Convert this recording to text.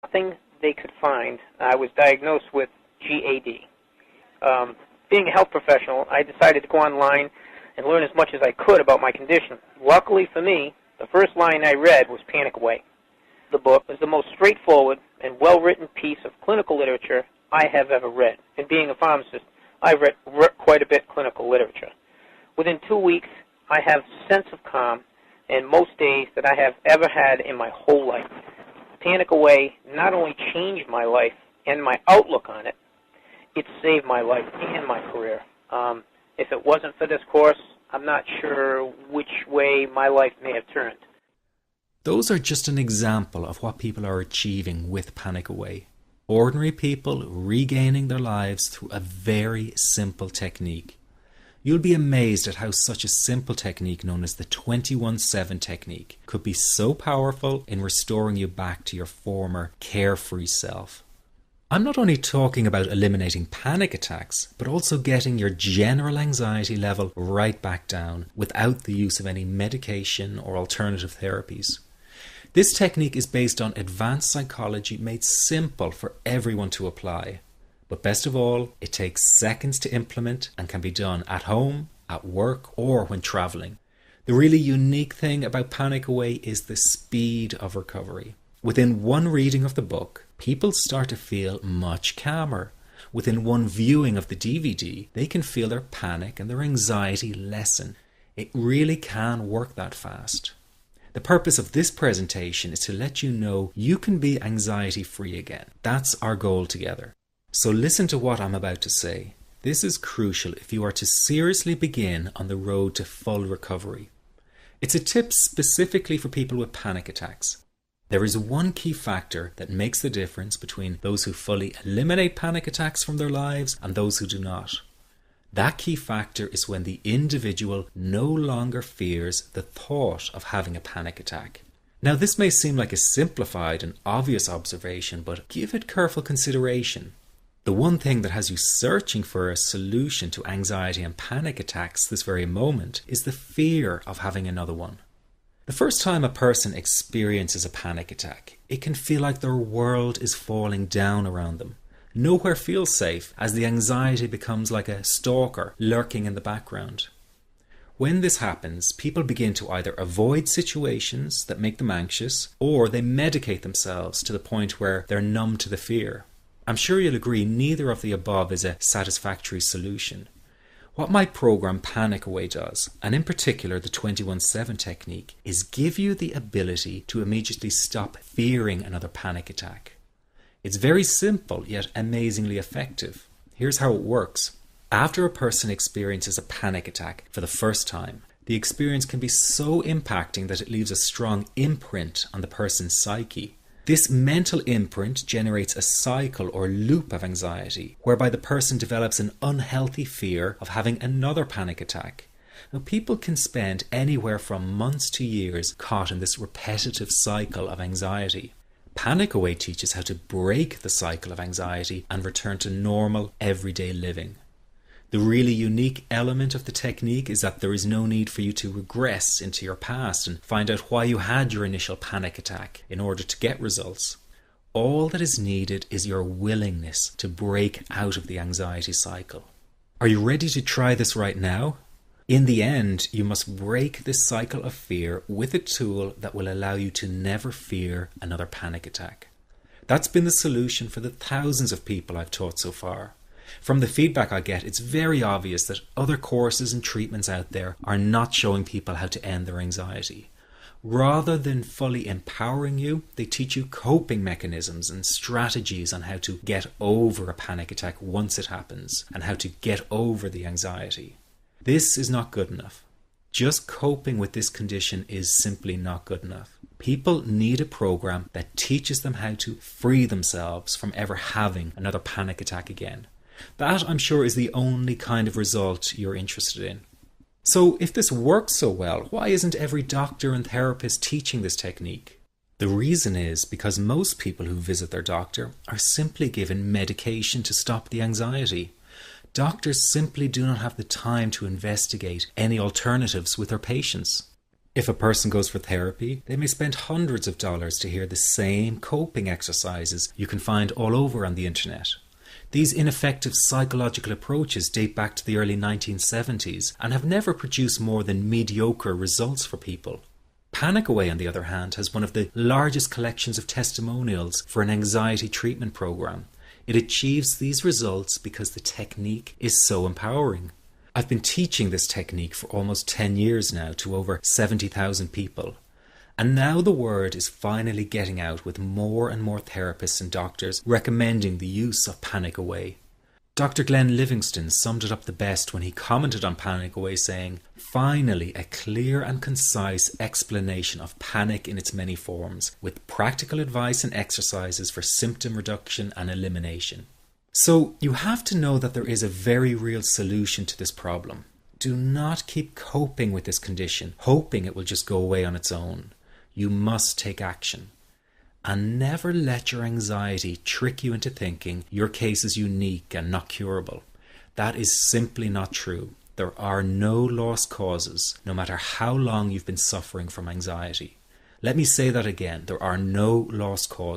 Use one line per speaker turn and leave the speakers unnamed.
nothing they could find, I was diagnosed with GAD. Being a health professional, I decided to go online and learn as much as I could about my condition. Luckily for me, the first line I read was Panic Away. The book is the most straightforward and well-written piece of clinical literature I have ever read. And being a pharmacist, I've read quite a bit of clinical literature. Within 2 weeks, I have a sense of calm in most days that I have ever had in my whole life. Panic Away not only changed my life and my outlook on it, it saved my life and my career. If it wasn't for this course, I'm not sure which way my life may have turned.
Those are just an example of what people are achieving with Panic Away. Ordinary people regaining their lives through a very simple technique. You'll be amazed at how such a simple technique known as the 21-7 technique could be so powerful in restoring you back to your former carefree self. I'm not only talking about eliminating panic attacks, but also getting your general anxiety level right back down without the use of any medication or alternative therapies. This technique is based on advanced psychology made simple for everyone to apply. But best of all, it takes seconds to implement and can be done at home, at work, or when traveling. The really unique thing about Panic Away is the speed of recovery. Within one reading of the book, people start to feel much calmer. Within one viewing of the DVD, they can feel their panic and their anxiety lessen. It really can work that fast. The purpose of this presentation is to let you know you can be anxiety-free again. That's our goal together. So listen to what I'm about to say. This is crucial if you are to seriously begin on the road to full recovery. It's a tip specifically for people with panic attacks. There is one key factor that makes the difference between those who fully eliminate panic attacks from their lives and those who do not. That key factor is when the individual no longer fears the thought of having a panic attack. Now, this may seem like a simplified and obvious observation, but give it careful consideration. The one thing that has you searching for a solution to anxiety and panic attacks this very moment is the fear of having another one. The first time a person experiences a panic attack, it can feel like their world is falling down around them. Nowhere feels safe as the anxiety becomes like a stalker lurking in the background. When this happens, people begin to either avoid situations that make them anxious, or they medicate themselves to the point where they're numb to the fear. I'm sure you'll agree neither of the above is a satisfactory solution. What my program Panic Away does, and in particular the 21-7 technique, is give you the ability to immediately stop fearing another panic attack. It's very simple yet amazingly effective. Here's how it works. After a person experiences a panic attack for the first time, the experience can be so impacting that it leaves a strong imprint on the person's psyche. This mental imprint generates a cycle or loop of anxiety, whereby the person develops an unhealthy fear of having another panic attack. Now, people can spend anywhere from months to years caught in this repetitive cycle of anxiety. Panic Away teaches how to break the cycle of anxiety and return to normal, everyday living. The really unique element of the technique is that there is no need for you to regress into your past and find out why you had your initial panic attack in order to get results. All that is needed is your willingness to break out of the anxiety cycle. Are you ready to try this right now? In the end, you must break this cycle of fear with a tool that will allow you to never fear another panic attack. That's been the solution for the thousands of people I've taught so far. From the feedback I get, it's very obvious that other courses and treatments out there are not showing people how to end their anxiety. Rather than fully empowering you, they teach you coping mechanisms and strategies on how to get over a panic attack once it happens and how to get over the anxiety. This is not good enough. Just coping with this condition is simply not good enough. People need a program that teaches them how to free themselves from ever having another panic attack again. That, I'm sure, is the only kind of result you're interested in. So if this works so well, why isn't every doctor and therapist teaching this technique? The reason is because most people who visit their doctor are simply given medication to stop the anxiety. Doctors simply do not have the time to investigate any alternatives with their patients. If a person goes for therapy, they may spend hundreds of dollars to hear the same coping exercises you can find all over on the internet. These ineffective psychological approaches date back to the early 1970s and have never produced more than mediocre results for people. Panic Away, on the other hand, has one of the largest collections of testimonials for an anxiety treatment program. It achieves these results because the technique is so empowering. I've been teaching this technique for almost 10 years now to over 70,000 people. And now the word is finally getting out, with more and more therapists and doctors recommending the use of Panic Away. Dr. Glenn Livingston summed it up the best when he commented on Panic Away, saying, "Finally, a clear and concise explanation of panic in its many forms, with practical advice and exercises for symptom reduction and elimination." So you have to know that there is a very real solution to this problem. Do not keep coping with this condition, hoping it will just go away on its own. You must take action. And never let your anxiety trick you into thinking your case is unique and not curable. That is simply not true. There are no lost causes, no matter how long you've been suffering from anxiety. Let me say that again. There are no lost causes.